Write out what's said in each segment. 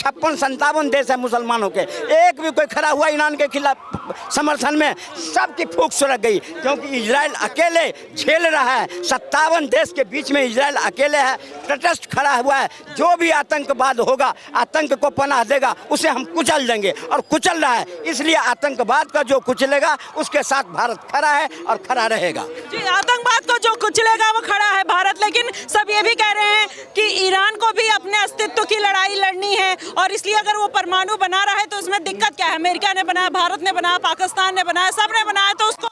56-57 देश है मुसलमानों के, एक भी कोई खड़ा हुआ ईरान के खिलाफ समर्थन में, सबकी फूंक सुलग गई, क्योंकि इजराइल अकेले झेल रहा है। 57 देश के बीच में इजराइल अकेले है, तटस्थ खड़ा हुआ है। जो भी आतंकवाद होगा, आतंक को पनाह देगा, उसे हम कुचल देंगे, और कुचल रहा है। इसलिए आतंकवाद का जो कुचलेगा उसके साथ भारत खड़ा है और खड़ा रहेगा। जी, आतंकवाद को जो कुचलेगा वो खड़ा है भारत, लेकिन सब ये भी कह रहे हैं कि ईरान को भी अपने अस्तित्व की लड़ाई लड़नी है, और इसलिए अगर वो परमाणु बना रहा है तो उसमें दिक्कत क्या है? अमेरिका ने बनाया, भारत ने बनाया, पाकिस्तान ने बनाया, सबने बनाया, तो उसको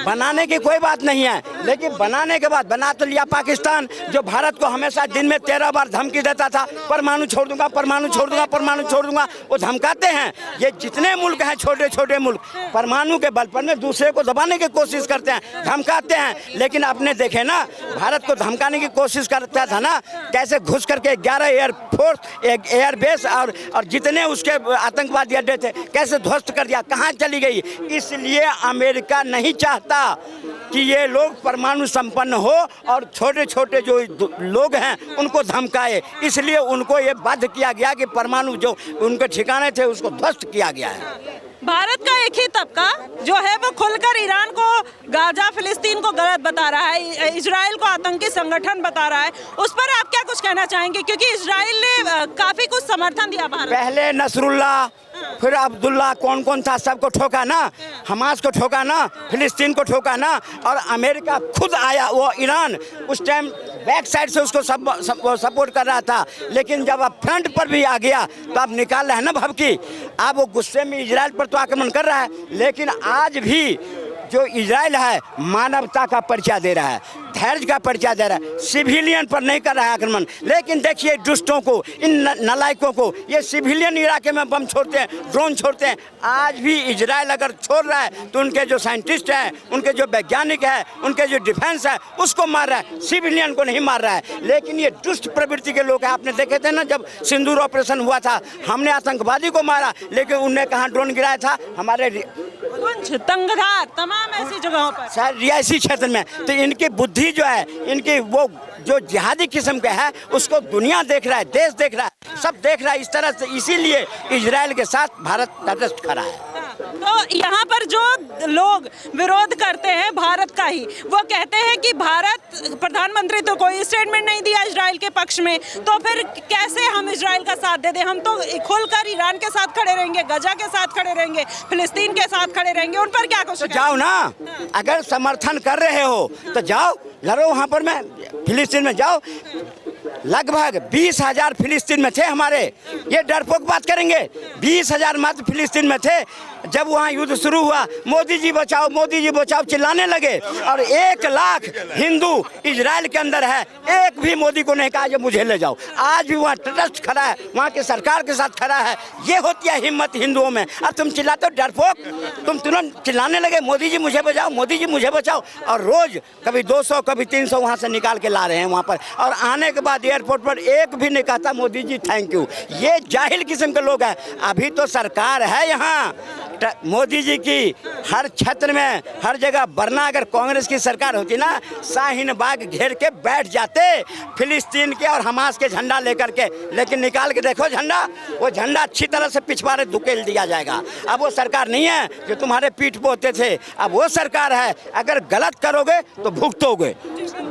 बनाने की कोई बात नहीं है, लेकिन बनाने के बाद बना तो लिया पाकिस्तान, जो भारत को हमेशा दिन में 13 बार धमकी देता था, परमाणु छोड़ दूंगा, परमाणु छोड़ दूंगा, परमाणु छोड़ दूंगा। वो धमकाते हैं। ये जितने मुल्क हैं, छोटे छोटे मुल्क, परमाणु के बल पर में दूसरे को दबाने की कोशिश करते हैं, धमकाते हैं। लेकिन आपने देखे ना, भारत को धमकाने की कोशिश करता था ना, कैसे घुस करके 11 एयरफोर्स, एयरबेस और जितने उसके आतंकवादी अड्डे थे, कैसे ध्वस्त कर दिया, कहाँ चली गई। इसलिए अमेरिका नहीं चाहता कि ये लोग परमाणु संपन्न हो और छोटे छोटे जो लोग हैं उनको धमकाए, इसलिए उनको ये बाध्य किया गया कि परमाणु जो उनके ठिकाने थे उसको ध्वस्त किया गया है। भारत का एक ही तबका जो है वो खुलकर ईरान को, गाजा, फिलिस्तीन को गलत बता रहा है, इजराइल को आतंकी संगठन बता रहा है, उस पर आप क्या कुछ कहना चाहेंगे? क्योंकि इजराइल ने काफी कुछ समर्थन दिया भारत। पहले नसरुल्लाह, फिर अब्दुल्ला, कौन कौन था, सबको ठोका ना, हमास को ठोका ना, फिलिस्तीन को ठोका ना, और अमेरिका खुद आया, वो ईरान उस टाइम बैक साइड से उसको सपोर्ट कर रहा था, लेकिन जब अब फ्रंट पर भी आ गया तो अब निकाल रहा है ना भभकी। अब वो गुस्से में इजराइल पर तो आक्रमण कर रहा है, लेकिन आज भी जो इजराइल है मानवता का परिचय दे रहा है, धैर्य का परिचय दे रहा है, सिविलियन पर नहीं कर रहा है आक्रमण। लेकिन देखिए दुष्टों को, इन नालायकों को, ये सिविलियन इलाके में बम छोड़ते हैं, ड्रोन छोड़ते हैं। आज भी इजराइल अगर छोड़ रहा है तो उनके जो साइंटिस्ट हैं, उनके जो वैज्ञानिक हैं, उनके जो डिफेंस है उसको मार रहा है, सिविलियन को नहीं मार रहा है। लेकिन ये दुष्ट प्रवृत्ति के लोग हैं। आपने देखे थे ना, जब सिंदूर ऑपरेशन हुआ था, हमने आतंकवादी को मारा, लेकिन उनने कहाँ ड्रोन गिराया था? हमारे तंगधार, तमाम ऐसी जगहों पर, रियासी क्षेत्र में। तो इनकी बुद्धि जो है, इनकी वो जो जिहादी किस्म के है, उसको दुनिया देख रहा है, देश देख रहा है, सब देख रहा है इस तरह से। इसीलिए इजराइल के साथ भारत तटस्थ खड़ा है। तो यहाँ पर जो लोग विरोध करते हैं भारत का ही, वो कहते हैं कि भारत, प्रधानमंत्री तो कोई स्टेटमेंट नहीं दिया इजराइल के पक्ष में, तो फिर कैसे हम इजराइल का साथ दे दें? हम तो खुलकर ईरान के साथ खड़े रहेंगे, गजा के साथ खड़े रहेंगे, फिलिस्तीन के साथ खड़े रहेंगे। उन पर क्या कुछ? तो जाओ ना, अगर समर्थन कर रहे हो तो जाओ, लड़ो वहाँ पर। मैं फिलिस्तीन में जाओ, लगभग 20,000 फिलिस्तीन में थे हमारे। ये डरपोक बात करेंगे? 20,000 मात्र फिलिस्तीन में थे। जब वहाँ युद्ध शुरू हुआ, मोदी जी बचाओ, मोदी जी बचाओ चिल्लाने लगे, और 1 लाख हिंदू इजराइल के अंदर है, एक भी मोदी को नहीं कहा जो मुझे ले जाओ। आज भी वहाँ तटस्थ खड़ा है, वहाँ की सरकार के साथ खड़ा है। ये होती है हिम्मत हिंदुओं में। और तुम चिल्लाते हो डरपोक, तुम तुरंत चिल्लाने लगे मोदी जी मुझे बचाओ, मोदी जी मुझे बचाओ, और रोज कभी 200 कभी 300 वहाँ से निकाल के ला रहे हैं वहाँ पर। और आने के बाद एयरपोर्ट पर एक भी नहीं कहता मोदी जी थैंक यू। ये जाहिल किस्म के लोग हैं। अभी तो सरकार है यहाँ मोदी जी की, हर क्षेत्र में, हर जगह। वरना अगर कांग्रेस की सरकार होती ना, शाहीन बाग घेर के बैठ जाते फिलिस्तीन के और हमास के झंडा लेकर के। लेकिन निकाल के देखो झंडा, वो झंडा अच्छी तरह से पिछवाड़े धुकेल दिया जाएगा। अब वो सरकार नहीं है जो तुम्हारे पीठ पे होते थे, अब वो सरकार है। अगर गलत करोगे तो भुगतोगे।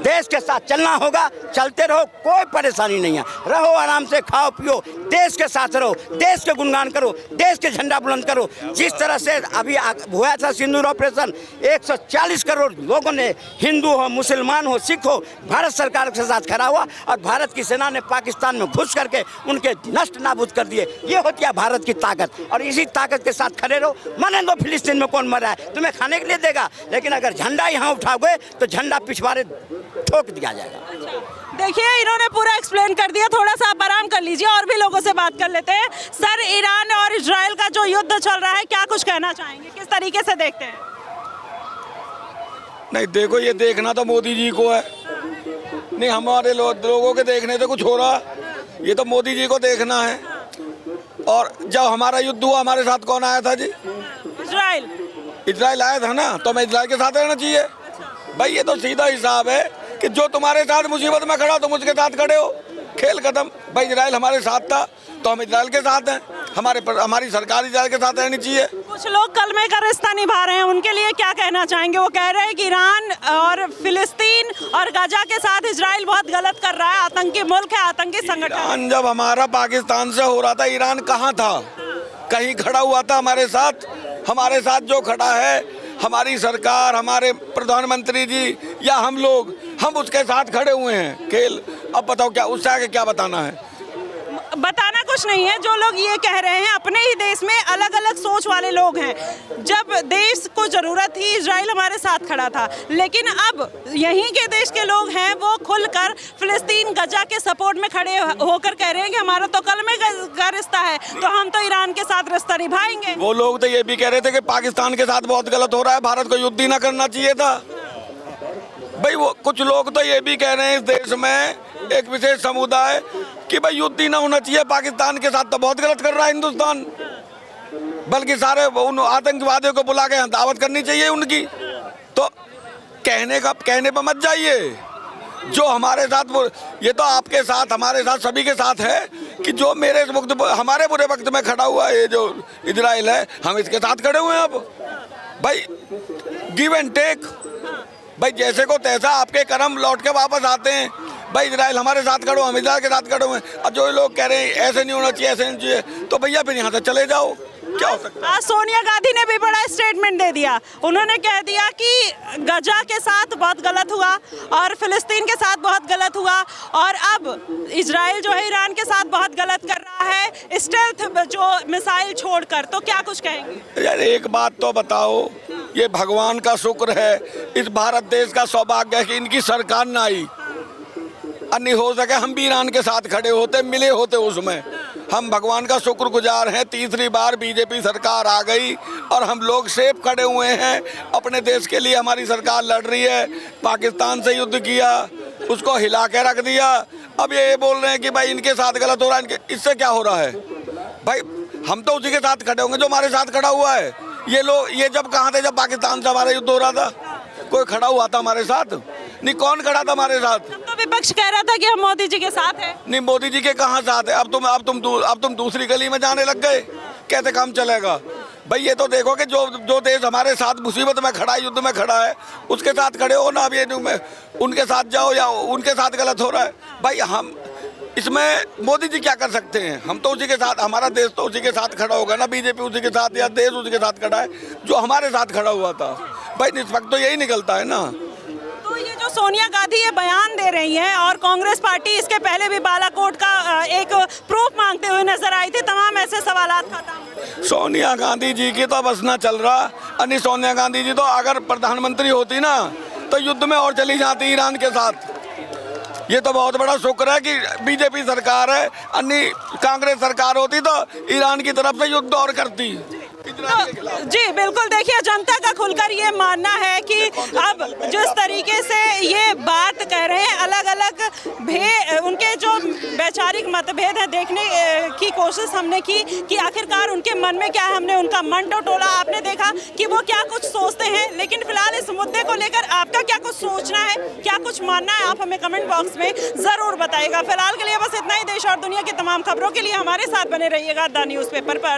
देश के साथ चलना होगा, चलते रहो, कोई परेशानी नहीं है। रहो आराम से, खाओ पियो, देश के साथ रहो, देश के गुणगान करो, देश के झंडा बुलंद करो। जिस तरह से अभी हुआ था सिंदूर ऑपरेशन, 140 करोड़ लोगों ने, हिंदू हो, मुसलमान हो, सिख हो, भारत सरकार के साथ खड़ा हुआ, और भारत की सेना ने पाकिस्तान में घुस करके उनके नष्ट नाबूद कर दिए। ये होती है भारत की ताकत, और इसी ताकत के साथ खड़े रहो। माने दो फिलिस्तीन में कौन मर रहा है, तुम्हें खाने के लिए देगा, लेकिन अगर झंडा यहाँ उठाओगे तो झंडा पिछवाड़े ठोक दिया जाएगा। देखिए, इन्होंने पूरा एक्सप्लेन कर दिया। थोड़ा सा आप आराम कर लीजिए, और भी लोगों से बात कर लेते हैं। सर, ईरान और इजराइल का जो युद्ध चल रहा है, क्या कुछ कहना चाहेंगे? किस तरीके से देखते हैं? नहीं देखो, ये देखना तो मोदी जी को है, नहीं हमारे लोगों के देखने से कुछ हो रहा, ये तो मोदी जी को देखना है। और जब हमारा युद्ध हुआ, हमारे साथ कौन आया था जी? इजराइल आया था ना, तो हमें इजराइल के साथ रहना चाहिए भाई। ये तो सीधा हिसाब है कि जो तुम्हारे साथ मुसीबत में खड़ा तुम उसके साथ खड़े हो, खेल खत्म। भाई इजराइल हमारे साथ था तो हम इजराइल के साथ हैं, हमारी सरकार इजराइल के साथ रहनी चाहिए। कुछ लोग कलमे का रिश्ता निभा रहे हैं, उनके लिए क्या कहना चाहेंगे? वो कह रहे हैं कि ईरान और फिलिस्तीन और गाजा के साथ इजराइल बहुत गलत कर रहा है, आतंकी मुल्क है, आतंकी संगठन। ईरान जब हमारा पाकिस्तान से हो रहा था, ईरान कहाँ था? कहीं खड़ा हुआ था हमारे साथ? हमारे साथ जो खड़ा है हमारी सरकार, हमारे प्रधानमंत्री जी या हम लोग, हम उसके साथ खड़े हुए हैं। खेल अब बताओ क्या, उससे आगे क्या बताना है? बताना कुछ नहीं है। जो लोग ये कह रहे हैं, अपने ही देश में अलग अलग सोच वाले लोग हैं। जब देश को जरूरत थी इजराइल हमारे साथ खड़ा था, लेकिन अब यहीं के देश के लोग हैं वो खुलकर फिलिस्तीन गजा के सपोर्ट में खड़े होकर कह रहे हैं कि हमारा तो कलमे का रिश्ता है, तो हम तो ईरान के साथ रिश्ता निभाएंगे। वो लोग तो ये भी कह रहे थे कि पाकिस्तान के साथ बहुत गलत हो रहा है, भारत को युद्ध ही ना करना चाहिए था। भाई वो कुछ लोग तो ये भी कह रहे हैं इस देश में एक विशेष समुदाय कि भाई युद्ध ही ना होना चाहिए, पाकिस्तान के साथ तो बहुत गलत कर रहा है हिंदुस्तान, बल्कि सारे उन आतंकवादियों को बुला के दावत करनी चाहिए उनकी। तो कहने पर मत जाइए। जो हमारे साथ वो, ये तो आपके साथ हमारे साथ सभी के साथ है कि जो मेरे वक्त हमारे बुरे वक्त में खड़ा हुआ है, ये जो इजराइल है, हम इसके साथ खड़े हुए हैं। अब भाई गिव एंड टेक, भाई जैसे को तैसा आपके कर्म लौट के वापस आते हैं। भाई इजराइल हमारे साथ खड़ो, हम इजराइल के साथ खड़े हुए हैं। और जो लोग कह रहे हैं ऐसे नहीं होना चाहिए, ऐसे नहीं चाहिए, तो भैया फिर यहाँ से चले जाओ, क्या हो सकता है? आज सोनिया गांधी ने भी बड़ा स्टेटमेंट दे दिया। उन्होंने कह दिया कि गजा के साथ बहुत गलत हुआ और फिलिस्तीन के साथ बहुत गलत हुआ, और अब इजराइल जो है ईरान के साथ बहुत गलत कर रहा है स्टेल्थ जो मिसाइल छोड़कर। तो क्या कुछ कहेंगे? यार एक बात तो बताओ, ये भगवान का शुक्र है, इस भारत देश का सौभाग्य है कि इनकी सरकार ना आई। अन्य हो सके हम भी ईरान के साथ खड़े होते, मिले होते उसमें। हम भगवान का शुक्रगुजार हैं, तीसरी बार बीजेपी सरकार आ गई और हम लोग सेफ खड़े हुए हैं अपने देश के लिए। हमारी सरकार लड़ रही है, पाकिस्तान से युद्ध किया, उसको हिला के रख दिया। अब ये बोल रहे हैं कि भाई इनके साथ गलत हो रहा है, इससे क्या हो रहा है? भाई हम तो उसी के साथ खड़े होंगे जो हमारे साथ खड़ा हुआ है। ये लोग ये जब कहाँ थे? जब पाकिस्तान से हमारा युद्ध हो रहा था, कोई खड़ा हुआ था हमारे साथ? नहीं, कौन खड़ा था हमारे साथ? तो विपक्ष कह रहा था कि हम मोदी जी के साथ हैं। नहीं, मोदी जी के कहाँ साथ है? अब तुम दूसरी गली में जाने लग गए, कहते काम चलेगा। भाई ये तो देखो कि जो देश हमारे साथ मुसीबत में खड़ा है, युद्ध में खड़ा है, उसके साथ खड़े हो ना। अब ये उनके साथ जाओ या उनके साथ गलत हो रहा है। भाई हम इसमें मोदी जी क्या कर सकते हैं? हम तो उसी के साथ, हमारा देश तो उसी के साथ खड़ा होगा ना, बीजेपी उसी के साथ या देश उसी के साथ खड़ा है जो हमारे साथ खड़ा हुआ था। भाई निष्पक्ष तो यही निकलता है ना। तो ये जो सोनिया गांधी ये बयान दे रही हैं और कांग्रेस पार्टी इसके पहले भी बालाकोट का एक प्रूफ मांगते हुए नजर आई थी, तमाम ऐसे सवालात खत्म। सोनिया गांधी जी की तो बस ना चल रहा। अन्य सोनिया गांधी जी तो अगर प्रधानमंत्री होती ना तो युद्ध में और चली जाती ईरान के साथ। ये तो बहुत बड़ा शुक्र है कि बीजेपी सरकार है, अन्य कांग्रेस सरकार होती तो ईरान की तरफ से युद्ध और करती। तो जी बिल्कुल, देखिए जनता का खुलकर ये मानना है कि अब जिस तरीके से ये बात कह रहे हैं, अलग अलग उनके जो वैचारिक मतभेद है देखने की कोशिश हमने की कि आखिरकार उनके मन में क्या है। हमने उनका मन टटोला, आपने देखा कि वो क्या कुछ सोचते हैं। लेकिन फिलहाल इस मुद्दे को लेकर आपका क्या कुछ सोचना है, क्या कुछ मानना है, आप हमें कमेंट बॉक्स में जरूर बताइएगा। फिलहाल के लिए बस इतना ही। देश और दुनिया की तमाम खबरों के लिए हमारे साथ बने रहिएगा द न्यूज़पेपर पर।